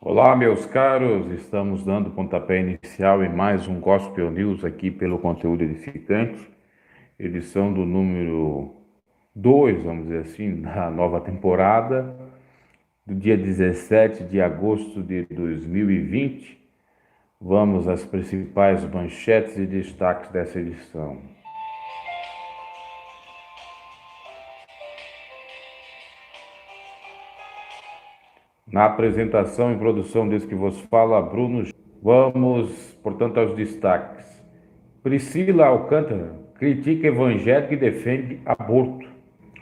Olá, meus caros, estamos dando pontapé inicial em mais um Gospel News aqui pelo Conteúdo Edificante, edição do número 2, vamos dizer assim, da nova temporada, do dia 17 de agosto de 2020. Vamos às principais manchetes e destaques dessa edição. Na apresentação e produção desse que vos fala, Bruno. Vamos, portanto, aos destaques. Priscila Alcântara critica evangélico e defende aborto.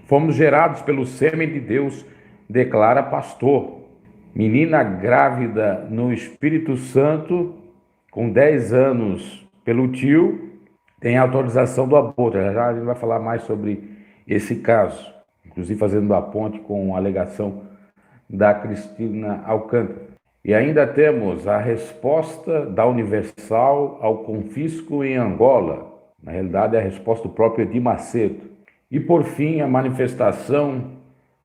Fomos gerados pelo sêmen de Deus, declara pastor. Menina grávida no Espírito Santo, com 10 anos, pelo tio, tem autorização do aborto. Já a gente vai falar mais sobre esse caso, inclusive fazendo a ponte com a alegação da Cristina Alcântara. E ainda temos a resposta da Universal ao confisco em Angola. Na realidade, é a resposta do próprio Edir Macedo. E, por fim, a manifestação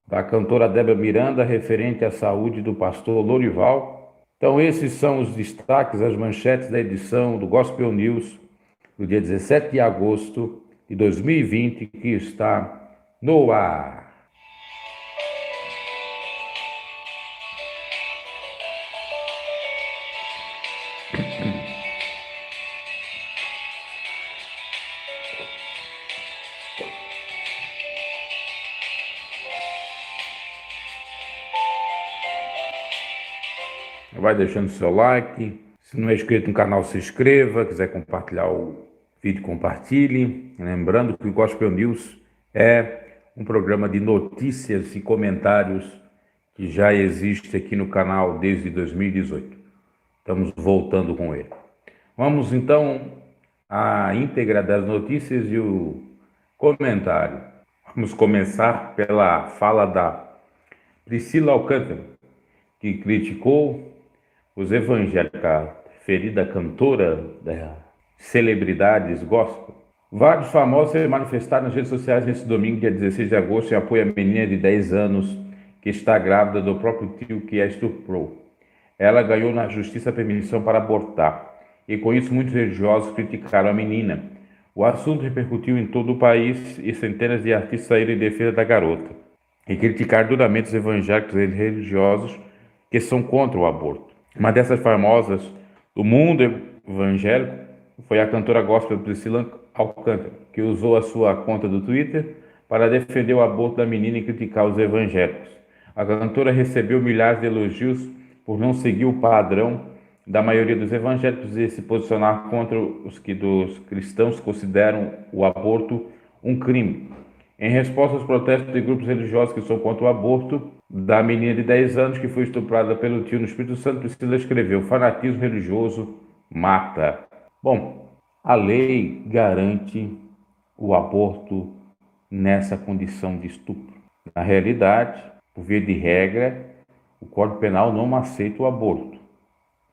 da cantora Débora Miranda referente à saúde do pastor Lorival. Então, esses são os destaques, as manchetes da edição do Gospel News do dia 17 de agosto de 2020, que está no ar. Vai deixando seu like. Se não é inscrito no canal, se inscreva. Quiser compartilhar o vídeo, compartilhe. Lembrando que o Gospel News é um programa de notícias e comentários que já existe aqui no canal desde 2018. Estamos voltando com ele. Vamos então à íntegra das notícias e o comentário. Vamos começar pela fala da Priscila Alcântara, que criticou os evangélicos, a ferida cantora das celebridades gospel. Vários famosos se manifestaram nas redes sociais nesse domingo, dia 16 de agosto, em apoio à menina de 10 anos que está grávida do próprio tio que a estuprou. Ela ganhou na justiça a permissão para abortar, e com isso muitos religiosos criticaram a menina. O assunto repercutiu em todo o país e centenas de artistas saíram em defesa da garota e criticaram duramente os evangélicos e religiosos que são contra o aborto. Uma dessas famosas do mundo evangélico foi a cantora gospel Priscila Alcântara, que usou a sua conta do Twitter para defender o aborto da menina e criticar os evangélicos. A cantora recebeu milhares de elogios por não seguir o padrão da maioria dos evangélicos e se posicionar contra os que dos cristãos consideram o aborto um crime. Em resposta aos protestos de grupos religiosos que são contra o aborto da menina de 10 anos que foi estuprada pelo tio no Espírito Santo, Priscila escreveu: fanatismo religioso mata. Bom, a lei garante o aborto nessa condição de estupro. Na realidade, por via de regra, o Código Penal não aceita o aborto,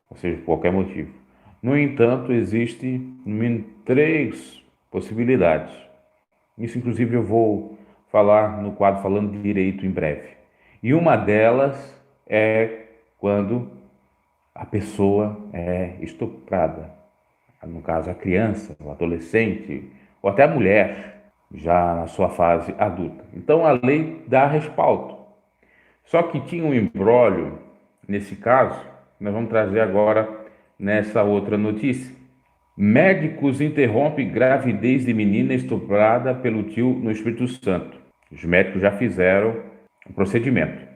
ou seja, por qualquer motivo. No entanto, existem no mínimo 3 possibilidades. Isso, inclusive, eu vou falar no quadro Falando de Direito em breve. E uma delas é quando a pessoa é estuprada. No caso, a criança, o adolescente, ou até a mulher, já na sua fase adulta. Então, a lei dá respaldo. Só que tinha um imbróglio nesse caso, nós vamos trazer agora nessa outra notícia. Médicos interrompem gravidez de menina estuprada pelo tio no Espírito Santo. Os médicos já fizeram o procedimento.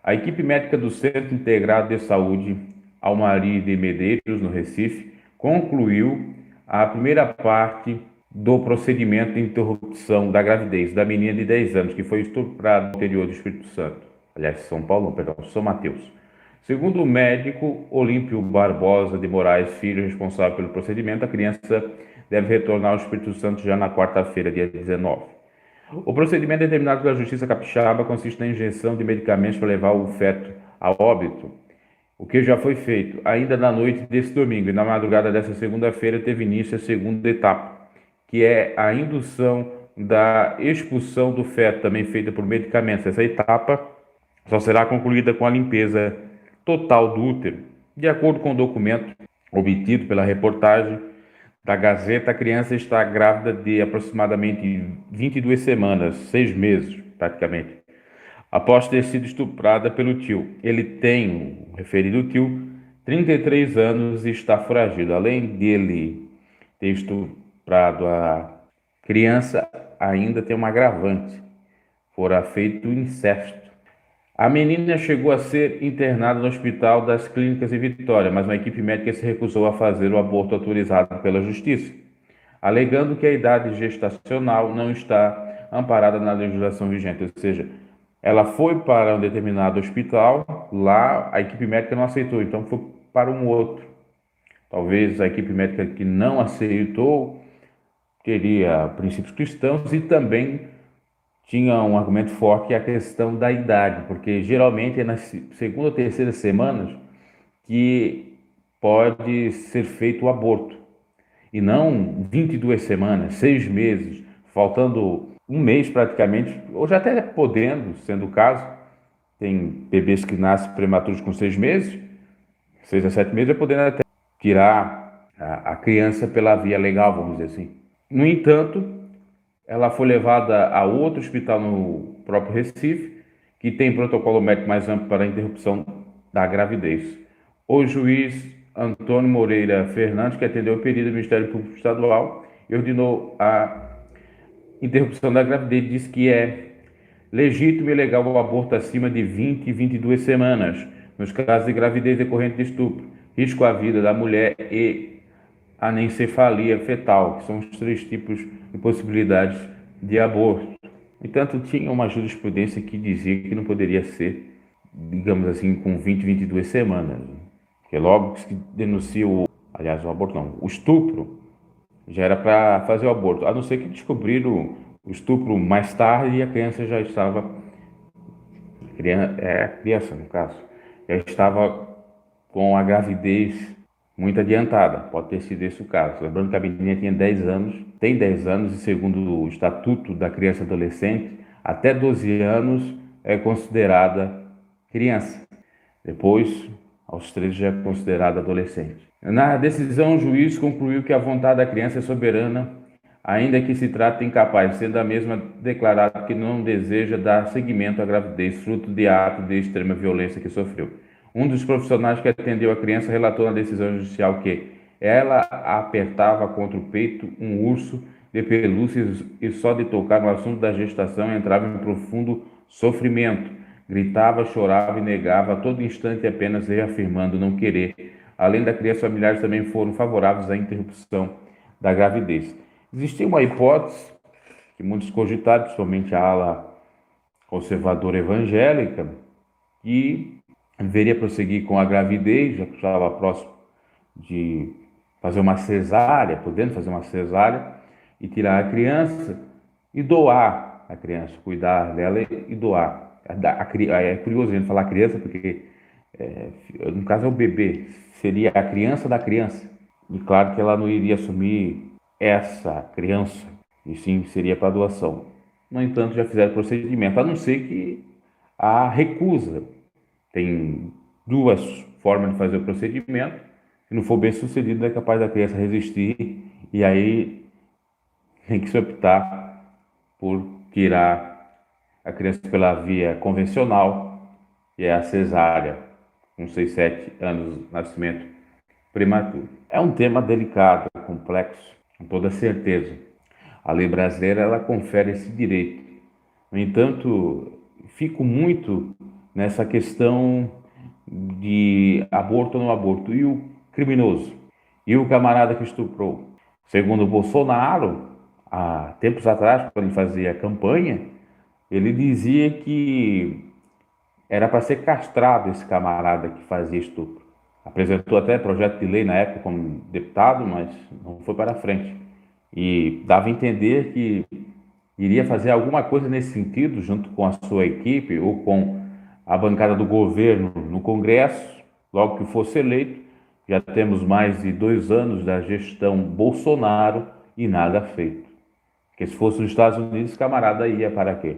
A equipe médica do Centro Integrado de Saúde Almari de Medeiros, no Recife, concluiu a primeira parte do procedimento de interrupção da gravidez da menina de 10 anos, que foi estuprada no interior do Espírito Santo. Aliás, São Mateus. Segundo o médico Olímpio Barbosa de Moraes Filho, responsável pelo procedimento, a criança deve retornar ao Espírito Santo já na quarta-feira, dia 19. O procedimento determinado pela Justiça Capixaba consiste na injeção de medicamentos para levar o feto a óbito, o que já foi feito ainda na noite desse domingo, e na madrugada dessa segunda-feira teve início a segunda etapa, que é a indução da expulsão do feto, também feita por medicamentos. Essa etapa só será concluída com a limpeza total do útero. De acordo com o documento obtido pela reportagem da Gazeta, a criança está grávida de aproximadamente 22 semanas, 6 meses praticamente, após ter sido estuprada pelo tio. Ele tem, o referido tio, 33 anos e está foragido. Além dele ter estuprado a criança, ainda tem um agravante: fora feito incesto. A menina chegou a ser internada no Hospital das Clínicas em Vitória, mas uma equipe médica se recusou a fazer o aborto autorizado pela Justiça, alegando que a idade gestacional não está amparada na legislação vigente. Ou seja, ela foi para um determinado hospital, lá a equipe médica não aceitou, então foi para um outro. Talvez a equipe médica que não aceitou teria princípios cristãos e também tinha um argumento forte, que é a questão da idade, porque geralmente é nas segunda ou terceira semanas que pode ser feito o aborto, e não 22 semanas, 6 meses, faltando um mês praticamente, ou já até podendo, sendo o caso. Tem bebês que nascem prematuros com 6 meses, 6 a 7 meses, podendo até tirar a criança pela via legal, vamos dizer assim. No entanto, ela foi levada a outro hospital no próprio Recife, que tem protocolo médico mais amplo para a interrupção da gravidez. O juiz Antônio Moreira Fernandes, que atendeu o pedido do Ministério Público Estadual e ordenou a interrupção da gravidez, disse que é legítimo e legal o aborto acima de 20 e 22 semanas, nos casos de gravidez decorrente de estupro, risco à vida da mulher e anencefalia fetal, que são os 3 tipos de possibilidades de aborto. No entanto, tinha uma jurisprudência que dizia que não poderia ser, digamos assim, com 20, 22 semanas. Porque logo que se denuncia o aborto não, o estupro, já era para fazer o aborto, a não ser que descobriram o estupro mais tarde e a criança já estava, criança no caso, já estava com a gravidez muito adiantada. Pode ter sido esse o caso. Lembrando que a menina tinha 10 anos, tem 10 anos, e segundo o Estatuto da Criança e Adolescente, até 12 anos é considerada criança. Depois, aos 13 já é considerada adolescente. Na decisão, o juiz concluiu que a vontade da criança é soberana, ainda que se trate de incapaz, sendo a mesma declarado que não deseja dar seguimento à gravidez, fruto de ato de extrema violência que sofreu. Um dos profissionais que atendeu a criança relatou na decisão judicial que ela apertava contra o peito um urso de pelúcia e só de tocar no assunto da gestação entrava em profundo sofrimento. Gritava, chorava e negava a todo instante, apenas reafirmando não querer. Além da criança, familiares também foram favoráveis à interrupção da gravidez. Existia uma hipótese que muitos cogitaram, principalmente a ala conservadora evangélica, que deveria prosseguir com a gravidez, já que estava próximo de fazer uma cesárea, podendo fazer uma cesárea, e tirar a criança e doar a criança, cuidar dela e doar. É curioso a gente falar criança, porque no caso é o bebê, seria a criança da criança. E claro que ela não iria assumir essa criança, e sim seria para doação. No entanto, já fizeram o procedimento, a não ser que a recusa. Tem 2 formas de fazer o procedimento. Se não for bem sucedido, é capaz da criança resistir, e aí tem que se optar por tirar a criança pela via convencional, que é a cesárea, com 6, 7 anos de nascimento prematuro. É um tema delicado, complexo, com toda certeza. A lei brasileira ela confere esse direito. No entanto, fico muito nessa questão de aborto ou não aborto. E o criminoso? E o camarada que estuprou? Segundo o Bolsonaro, há tempos atrás, quando ele fazia campanha, ele dizia que era para ser castrado esse camarada que fazia estupro. Apresentou até projeto de lei na época como deputado, mas não foi para frente. E dava a entender que iria fazer alguma coisa nesse sentido, junto com a sua equipe ou com a bancada do governo no Congresso, logo que fosse eleito. Já temos mais de 2 anos da gestão Bolsonaro e nada feito. Porque se fosse nos Estados Unidos, camarada ia para quê?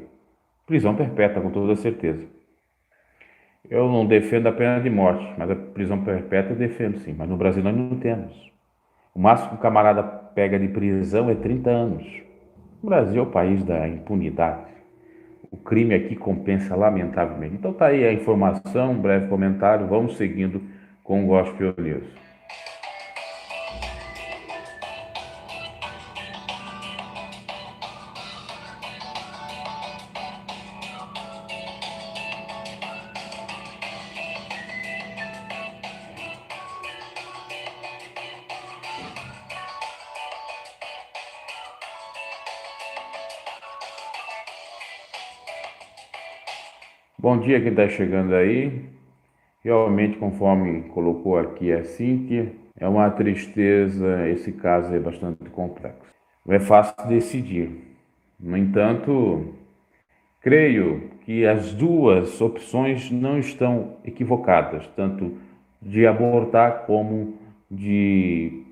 Prisão perpétua, com toda certeza. Eu não defendo a pena de morte, mas a prisão perpétua eu defendo sim. Mas no Brasil nós não temos. O máximo que o camarada pega de prisão é 30 anos. O Brasil é o país da impunidade. O crime aqui compensa lamentavelmente. Então tá aí a informação, um breve comentário. Vamos seguindo com o Gospel News. Bom dia quem está chegando aí. Realmente, conforme colocou aqui a Cíntia, é uma tristeza, esse caso é bastante complexo. Não é fácil decidir. No entanto, creio que as duas opções não estão equivocadas, tanto de abortar como de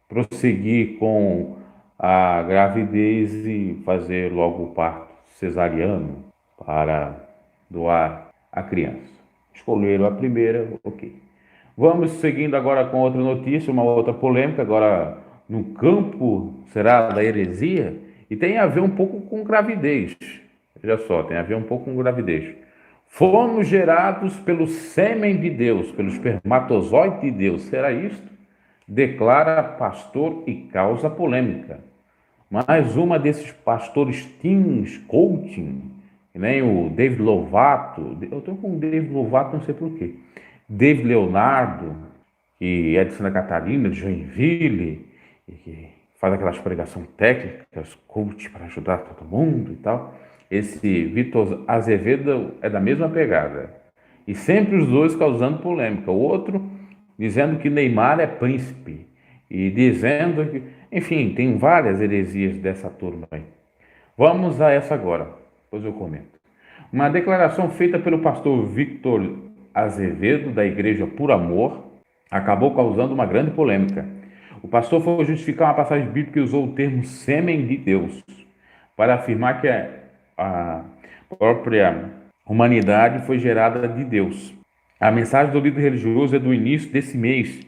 prosseguir com a gravidez e fazer logo o parto cesariano para doar a criança. Escolheram a primeira, ok. Vamos seguindo agora com outra notícia, uma outra polêmica, agora no campo, será da heresia, e tem a ver um pouco com gravidez. Veja só, tem a ver um pouco com gravidez. Fomos gerados pelo sêmen de Deus, pelo espermatozoide de Deus. Será isto? Declara pastor e causa polêmica. Mais uma desses pastores teens, coaching, que nem o David Lovato. Eu estou com o David Lovato, não sei porquê. David Leonardo, que é de Santa Catarina, de Joinville, e que faz aquelas pregações técnicas, coach para ajudar todo mundo e tal. Esse Vitor Azevedo é da mesma pegada. E sempre os dois causando polêmica. O outro dizendo que Neymar é príncipe. E dizendo que... Enfim, tem várias heresias dessa turma aí. Vamos a essa agora, depois eu comento. Uma declaração feita pelo pastor Victor Azevedo, da Igreja Por Amor, acabou causando uma grande polêmica. O pastor foi justificar uma passagem bíblica e usou o termo sêmen de Deus para afirmar que a própria humanidade foi gerada de Deus. A mensagem do líder religioso é do início desse mês,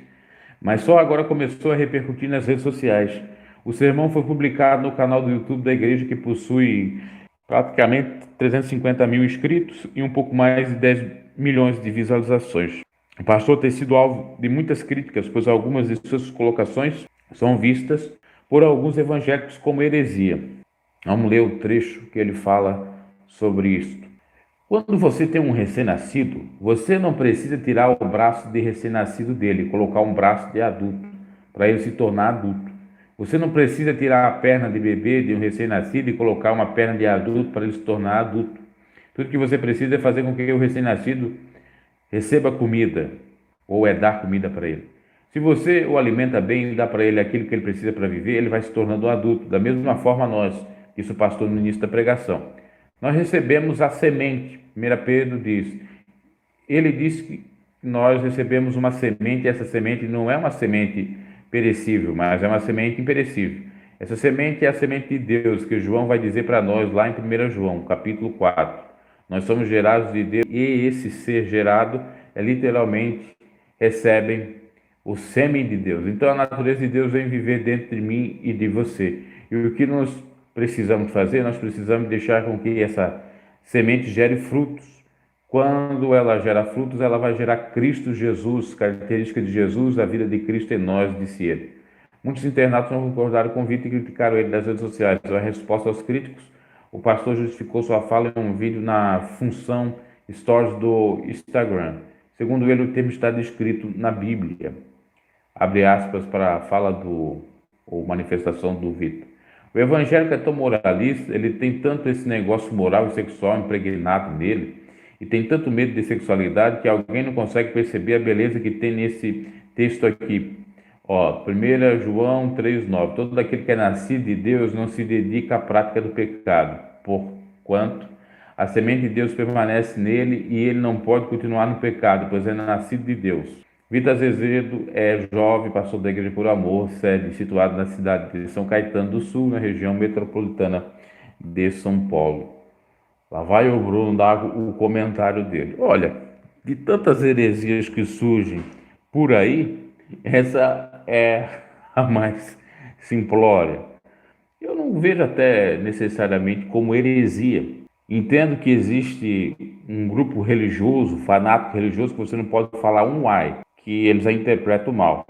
mas só agora começou a repercutir nas redes sociais. O sermão foi publicado no canal do YouTube da igreja, que possui praticamente 350 mil inscritos e um pouco mais de 10 milhões de visualizações. O pastor tem sido alvo de muitas críticas, pois algumas de suas colocações são vistas por alguns evangélicos como heresia. Vamos ler o trecho que ele fala sobre isto. Quando você tem um recém-nascido, você não precisa tirar o braço de recém-nascido dele e colocar um braço de adulto, para ele se tornar adulto. Você não precisa tirar a perna de bebê de um recém-nascido e colocar uma perna de adulto para ele se tornar adulto. Tudo que você precisa é fazer com que o recém-nascido receba comida, ou é dar comida para ele. Se você o alimenta bem e dá para ele aquilo que ele precisa para viver, ele vai se tornando um adulto. Da mesma forma nós, isso o pastor no início da pregação. Nós recebemos a semente. 1 Pedro diz, ele diz que nós recebemos uma semente, e essa semente não é uma semente perecível, mas é uma semente imperecível. Essa semente é a semente de Deus, que João vai dizer para nós lá em 1 João, capítulo 4. Nós somos gerados de Deus, e esse ser gerado é literalmente, recebem o sêmen de Deus. Então a natureza de Deus vem viver dentro de mim e de você. E o que nós precisamos fazer? Nós precisamos deixar com que essa semente gere frutos. Quando ela gera frutos, ela vai gerar Cristo Jesus, característica de Jesus, a vida de Cristo em nós, disse ele. Muitos internautas não concordaram com o convite e criticaram ele nas redes sociais. A resposta aos críticos, o pastor justificou sua fala em um vídeo na função Stories do Instagram. Segundo ele, o termo está descrito na Bíblia. Abre aspas para a fala ou manifestação do Vitor. O evangélico é tão moralista, ele tem tanto esse negócio moral e sexual impregnado nele, e tem tanto medo de sexualidade que alguém não consegue perceber a beleza que tem nesse texto aqui. 1 João 3,9. Todo aquele que é nascido de Deus não se dedica à prática do pecado, porquanto a semente de Deus permanece nele e ele não pode continuar no pecado, pois é nascido de Deus. Vitor Azevedo é jovem, pastor da Igreja Por Amor, sede situado na cidade de São Caetano do Sul, na região metropolitana de São Paulo. Lá vai o Bruno dar o comentário dele. Olha, de tantas heresias que surgem por aí, essa é a mais simplória. Eu não vejo até necessariamente como heresia. Entendo que existe um grupo religioso, fanático religioso, que você não pode falar um ai, que eles a interpretam mal.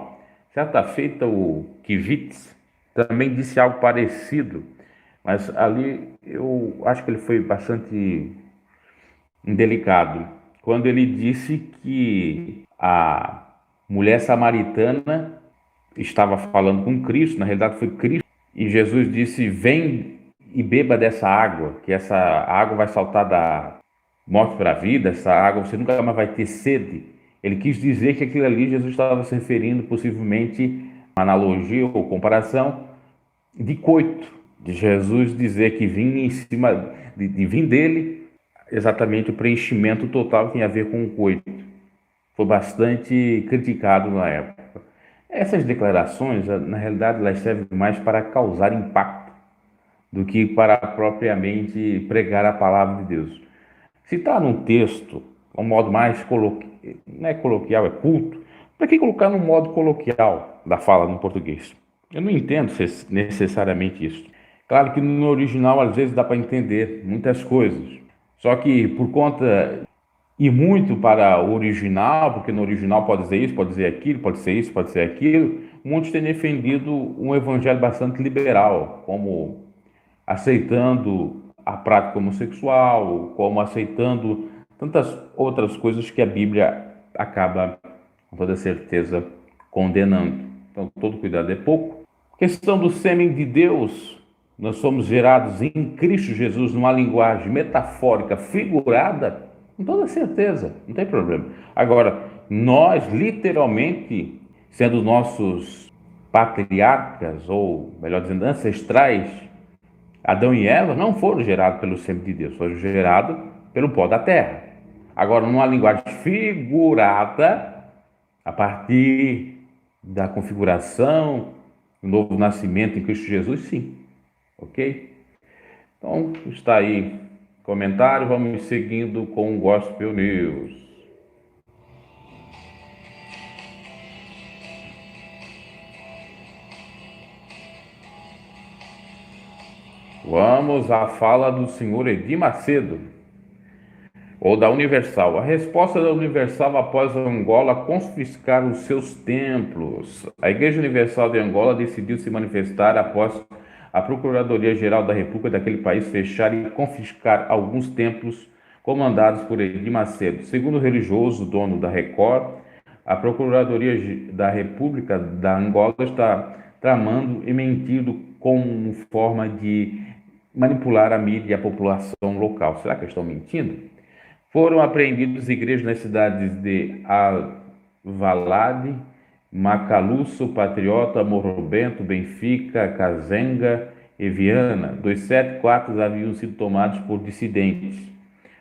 Certa feita, o Kivitz também disse algo parecido, mas ali eu acho que ele foi bastante indelicado, quando ele disse que a mulher samaritana estava falando com Cristo, na realidade foi Cristo, e Jesus disse: vem e beba dessa água, que essa água vai saltar da morte para a vida, essa água você nunca mais vai ter sede. Ele quis dizer que aquilo ali Jesus estava se referindo possivelmente uma analogia ou comparação de coito, de Jesus dizer que vinha em cima de vir dele exatamente o preenchimento total que tem a ver com o coito. Foi bastante criticado na época. Essas declarações, na realidade, elas servem mais para causar impacto do que para propriamente pregar a palavra de Deus. Se está num texto, um modo mais não é coloquial, é culto, para que colocar no modo coloquial da fala no português? Eu não entendo necessariamente isso. Claro que no original, às vezes, dá para entender muitas coisas. Só que por conta e muito para o original, porque no original pode dizer isso, pode dizer aquilo, pode ser isso, pode ser aquilo, muitos têm defendido um evangelho bastante liberal, como aceitando a prática homossexual, como aceitando tantas outras coisas que a Bíblia acaba, com toda certeza, condenando. Então, todo cuidado é pouco. Questão do sêmen de Deus, nós somos gerados em Cristo Jesus numa linguagem metafórica, figurada, com toda certeza, não tem problema. Agora, nós literalmente, sendo nossos patriarcas, ou melhor dizendo, ancestrais, Adão e Eva não foram gerados pelo sêmen de Deus, foram gerados pelo pó da terra. Agora, numa linguagem figurada, a partir da configuração, do novo nascimento em Cristo Jesus, sim. Ok? Então, está aí o comentário. Vamos seguindo com o Gospel News. Vamos à fala do senhor Edir Macedo, ou da Universal. A resposta da Universal após a Angola confiscar os seus templos. A Igreja Universal de Angola decidiu se manifestar após a Procuradoria-Geral da República daquele país fechar e confiscar alguns templos comandados por Edir Macedo. Segundo o religioso dono da Record, a Procuradoria da República da Angola está tramando e mentindo como forma de manipular a mídia e a população local. Será que estão mentindo? Foram apreendidos igrejas nas cidades de Alvalade, Macaluço, Patriota, Morro Bento, Benfica, Cazenga e Viana. Dos 7, 4 haviam sido tomados por dissidentes.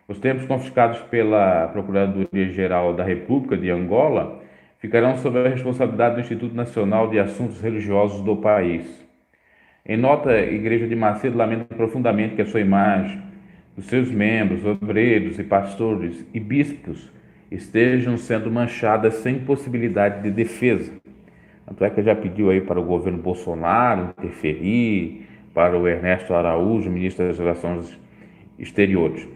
Os templos confiscados pela Procuradoria-Geral da República de Angola ficarão sob a responsabilidade do Instituto Nacional de Assuntos Religiosos do país. Em nota, a Igreja de Macedo lamenta profundamente que a sua imagem, os seus membros, obreiros e pastores e bispos estejam sendo manchadas sem possibilidade de defesa. Tanto é que já pediu aí para o governo Bolsonaro interferir, para o Ernesto Araújo, ministro das Relações Exteriores.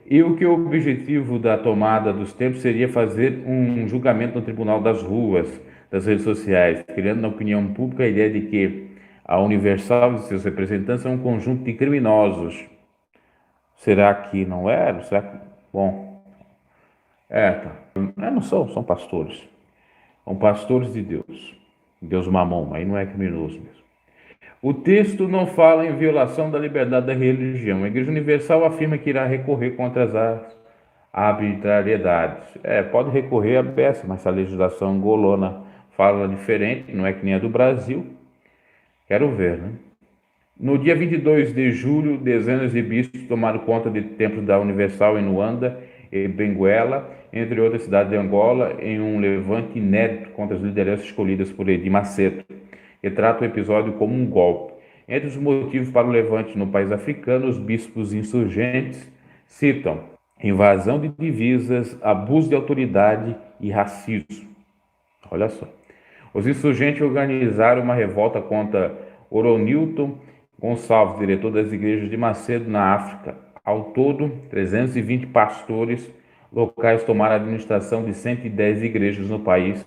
E o que o objetivo da tomada dos templos seria fazer um julgamento no Tribunal das Ruas, das redes sociais, criando na opinião pública a ideia de que a Universal e seus representantes são um conjunto de criminosos. Será que não é? Será que... Bom, tá. Não são pastores. São pastores de Deus. Deus mamão, aí não é criminoso mesmo. O texto não fala em violação da liberdade da religião. A Igreja Universal afirma que irá recorrer contra as arbitrariedades. Pode recorrer a beça, mas se a legislação angolana fala diferente, não é que nem a do Brasil, quero ver, né? No dia 22 de julho, dezenas de bispos tomaram conta de templos da Universal em Luanda e Benguela, entre outras cidades de Angola, em um levante inédito contra as lideranças escolhidas por Edir Macedo, que trata o episódio como um golpe. Entre os motivos para o levante no país africano, os bispos insurgentes citam invasão de divisas, abuso de autoridade e racismo. Olha só. Os insurgentes organizaram uma revolta contra Oronilton Gonçalves, diretor das igrejas de Macedo, na África. Ao todo, 320 pastores locais tomaram a administração de 110 igrejas no país,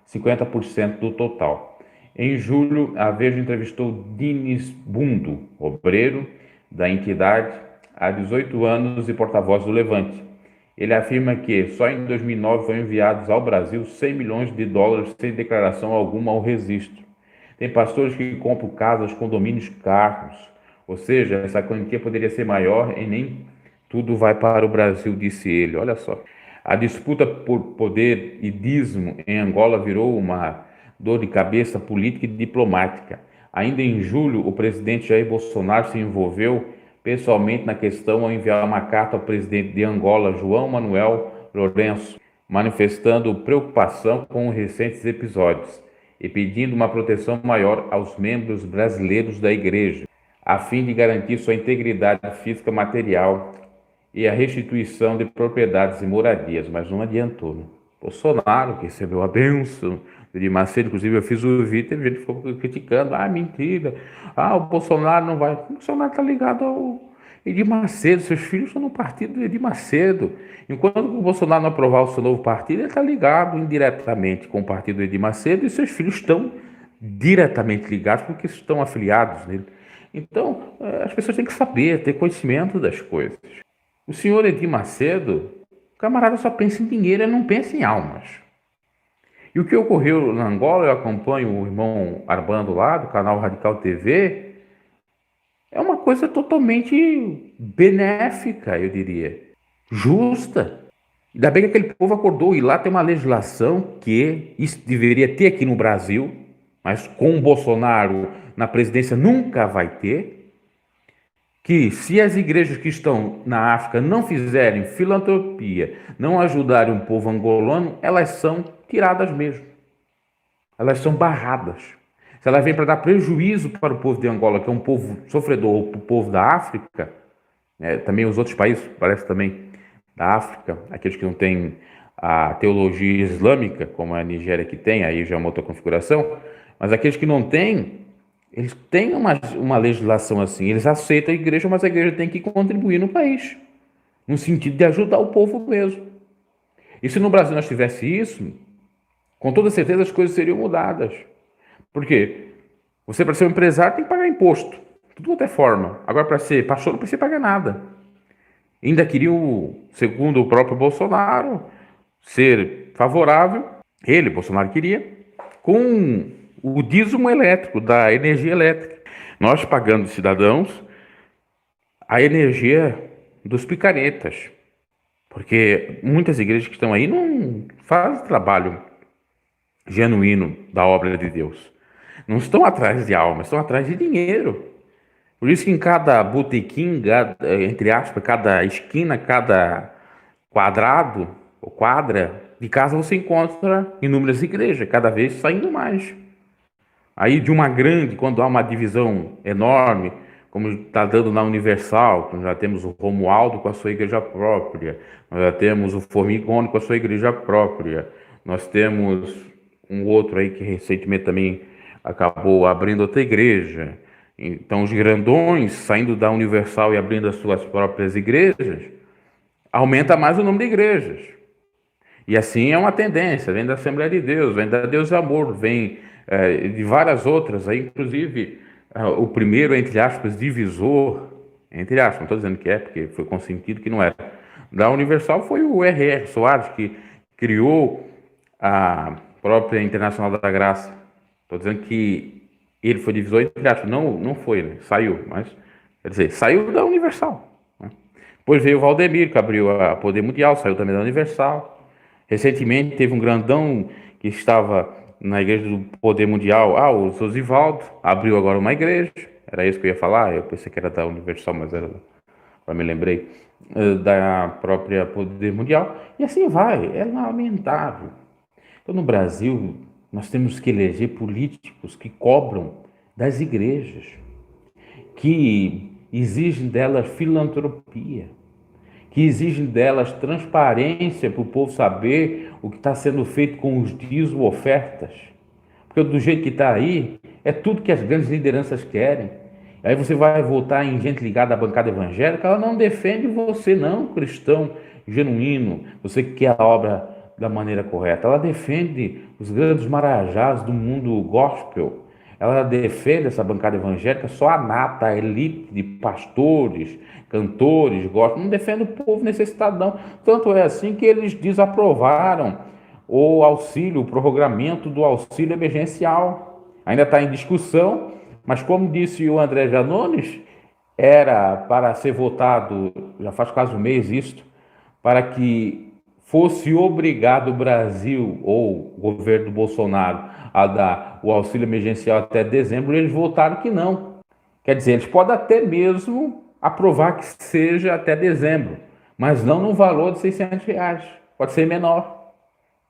50% do total. Em julho, a Veja entrevistou Diniz Bundo, obreiro da entidade, há 18 anos e porta-voz do Levante. Ele afirma que só em 2009 foram enviados ao Brasil 100 milhões de dólares sem declaração alguma ao registro. Tem pastores que compram casas, condomínios, carros. Ou seja, essa quantia poderia ser maior e nem tudo vai para o Brasil, disse ele. Olha só. A disputa por poder e dízimo em Angola virou uma dor de cabeça política e diplomática. Ainda em julho, o presidente Jair Bolsonaro se envolveu pessoalmente na questão ao enviar uma carta ao presidente de Angola, João Manuel Lourenço, manifestando preocupação com os recentes episódios e pedindo uma proteção maior aos membros brasileiros da igreja, a fim de garantir sua integridade física e material e a restituição de propriedades e moradias, mas não adiantou, né? Bolsonaro, que recebeu a bênção de Macedo, inclusive eu fiz o vídeo, teve gente que ficou criticando, mentira, o Bolsonaro não vai, o Bolsonaro está ligado ao Edir Macedo, seus filhos estão no partido do Edir Macedo, enquanto o Bolsonaro não aprovar o seu novo partido, ele está ligado indiretamente com o partido do Edir Macedo e seus filhos estão diretamente ligados porque estão afiliados nele. Então, as pessoas têm que saber, ter conhecimento das coisas. O senhor Edir Macedo, o camarada só pensa em dinheiro, ele não pensa em almas. E o que ocorreu na Angola, eu acompanho o irmão Armando lá, do canal Radical TV, é uma coisa totalmente benéfica, eu diria, justa. Ainda bem que aquele povo acordou, e lá tem uma legislação que isso deveria ter aqui no Brasil, mas com o Bolsonaro na presidência nunca vai ter, que se as igrejas que estão na África não fizerem filantropia, não ajudarem o povo angolano, elas são tiradas mesmo. Elas são barradas. Se elas vêm para dar prejuízo para o povo de Angola, que é um povo sofredor, ou para o povo da África, também os outros países, parece também, da África, aqueles que não têm a teologia islâmica, como a Nigéria que tem, aí já é uma outra configuração, mas aqueles que não têm, eles têm uma legislação assim, eles aceitam a igreja, mas a igreja tem que contribuir no país, no sentido de ajudar o povo mesmo. E se no Brasil nós tivesse isso, com toda certeza as coisas seriam mudadas. Por quê? Você, para ser um empresário, tem que pagar imposto, tudo quanto é forma. Agora, para ser pastor, não precisa pagar nada. Ainda queriam, segundo o próprio Bolsonaro, ser favorável, ele, Bolsonaro, queria, com o dízimo elétrico, da energia elétrica. Nós pagando, cidadãos, a energia dos picaretas. Porque muitas igrejas que estão aí não fazem trabalho genuíno da obra de Deus. Não estão atrás de almas, estão atrás de dinheiro. Por isso que em cada botequim, entre aspas, cada esquina, cada quadrado ou quadra de casa você encontra inúmeras igrejas, cada vez saindo mais. Aí de uma grande, quando há uma divisão enorme, como está dando na Universal, nós já temos o Romualdo com a sua igreja própria, nós já temos o Formigone com a sua igreja própria, nós temos um outro aí que recentemente também acabou abrindo outra igreja. Então os grandões saindo da Universal e abrindo as suas próprias igrejas, aumenta mais o número de igrejas. E assim é uma tendência, vem da Assembleia de Deus, vem da Deus e Amor, vem de várias outras, aí, inclusive o primeiro, entre aspas, divisor, entre aspas, não estou dizendo que é, porque foi consentido que não era, da Universal foi o R.R. Soares, que criou a própria Internacional da Graça. Estou dizendo que ele foi divisor, entre aspas, não foi, né? Saiu, mas, quer dizer, saiu da Universal. Né? Depois veio o Valdemir, que abriu a Poder Mundial, saiu também da Universal. Recentemente teve um grandão que estava na igreja do Poder Mundial, o Zosivaldo, abriu agora uma igreja, era isso que eu ia falar, eu pensei que era da Universal, mas era, agora me lembrei, da própria Poder Mundial, e assim vai, é lamentável. Então no Brasil, nós temos que eleger políticos que cobram das igrejas, que exigem delas filantropia, que exigem delas transparência para o povo saber o que está sendo feito com os dízimos ofertas. Porque do jeito que está aí, é tudo que as grandes lideranças querem. Aí você vai votar em gente ligada à bancada evangélica, ela não defende você não, cristão genuíno, você que quer a obra da maneira correta. Ela defende os grandes marajás do mundo gospel. Ela defende essa bancada evangélica, só a nata, a elite de pastores, cantores, gospel, não defende o povo necessitado não. Tanto é assim que eles desaprovaram o auxílio, o prorrogamento do auxílio emergencial. Ainda está em discussão, mas como disse o André Janones, era para ser votado, já faz quase um mês isto, para que fosse obrigado o Brasil ou o governo do Bolsonaro a dar o auxílio emergencial até dezembro, eles votaram que não. Quer dizer, eles podem até mesmo aprovar que seja até dezembro, mas não no valor de R$ 600, pode ser menor.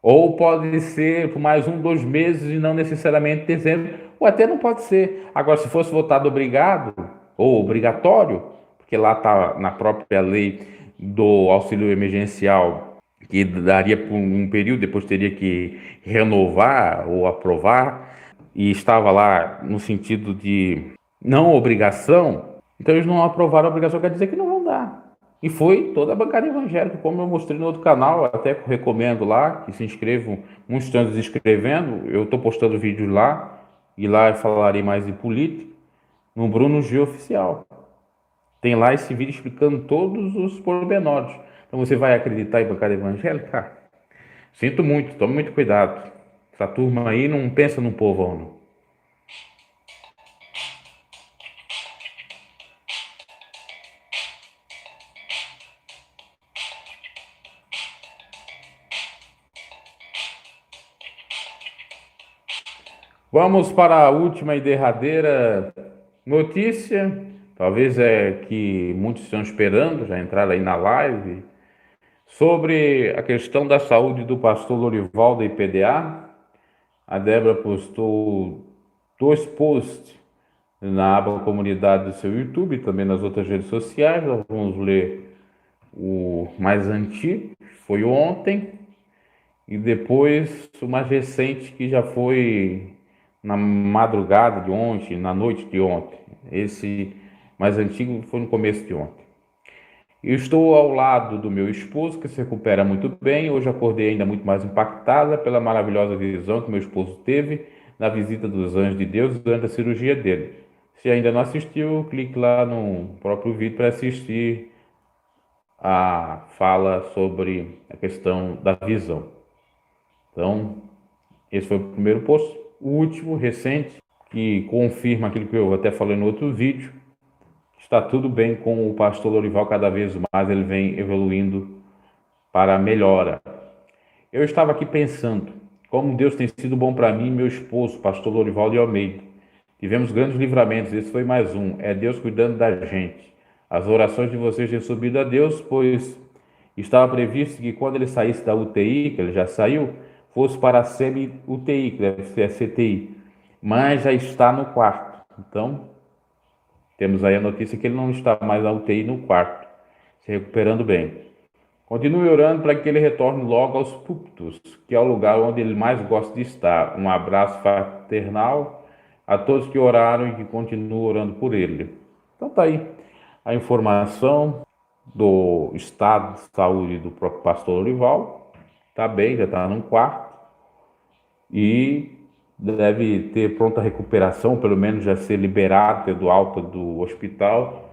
Ou pode ser por mais 1, 2 meses e não necessariamente dezembro, ou até não pode ser. Agora, se fosse votado obrigado ou obrigatório, porque lá está na própria lei do auxílio emergencial, que daria por um período, depois teria que renovar ou aprovar, e estava lá no sentido de não obrigação, então eles não aprovaram a obrigação, quer dizer que não vão dar. E foi toda a bancada evangélica, como eu mostrei no outro canal, até recomendo lá, que se inscrevam, muitos estão se inscrevendo, eu estou postando vídeos lá, e lá eu falarei mais de política, no Bruno G Oficial. Tem lá esse vídeo explicando todos os pormenores. Então você vai acreditar em bancada evangélica? Sinto muito, tome muito cuidado. Essa turma aí não pensa no povão, não. Vamos para a última e derradeira notícia, talvez é que muitos estão esperando, já entraram aí na live, sobre a questão da saúde do pastor Lorival da IPDA. A Débora postou 2 posts na aba comunidade do seu YouTube, também nas outras redes sociais. Nós vamos ler o mais antigo, que foi ontem, e depois o mais recente, que já foi na madrugada de ontem, na noite de ontem. Esse mais antigo foi no começo de ontem. Eu estou ao lado do meu esposo, que se recupera muito bem. Hoje acordei ainda muito mais impactada pela maravilhosa visão que meu esposo teve na visita dos anjos de Deus durante a cirurgia dele. Se ainda não assistiu, clique lá no próprio vídeo para assistir a fala sobre a questão da visão. Então, esse foi o primeiro post. O último, recente, que confirma aquilo que eu até falei no outro vídeo, está tudo bem com o pastor Lorival, cada vez mais ele vem evoluindo para a melhora. Eu estava aqui pensando, como Deus tem sido bom para mim e meu esposo, pastor Lorival de Almeida. Tivemos grandes livramentos, esse foi mais um, é Deus cuidando da gente. As orações de vocês têm subido a Deus, pois estava previsto que quando ele saísse da UTI, que ele já saiu, fosse para a semi-UTI, que deve ser a CTI, mas já está no quarto. Então, temos aí a notícia que ele não está mais na UTI, no quarto, se recuperando bem. Continue orando para que ele retorne logo aos púlpitos, que é o lugar onde ele mais gosta de estar. Um abraço fraternal a todos que oraram e que continuam orando por ele. Então tá aí a informação do estado de saúde do próprio pastor Lorival. Está bem, já está num quarto e deve ter pronta recuperação, pelo menos já ser liberado, tendo alta do hospital,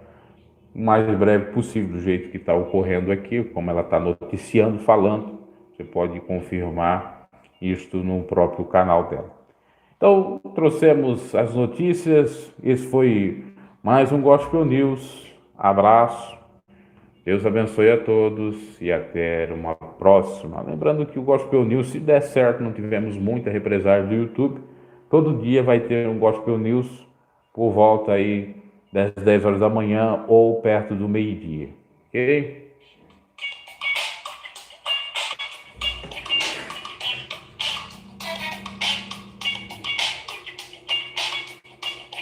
o mais breve possível, do jeito que está ocorrendo aqui, como ela está noticiando, falando. Você pode confirmar isto no próprio canal dela. Então, trouxemos as notícias. Esse foi mais um Gospel News. Abraço. Deus abençoe a todos e até uma próxima. Lembrando que o Gospel News, se der certo, não tivemos muita represália do YouTube, todo dia vai ter um Gospel News por volta aí das 10 horas da manhã ou perto do meio-dia. Ok?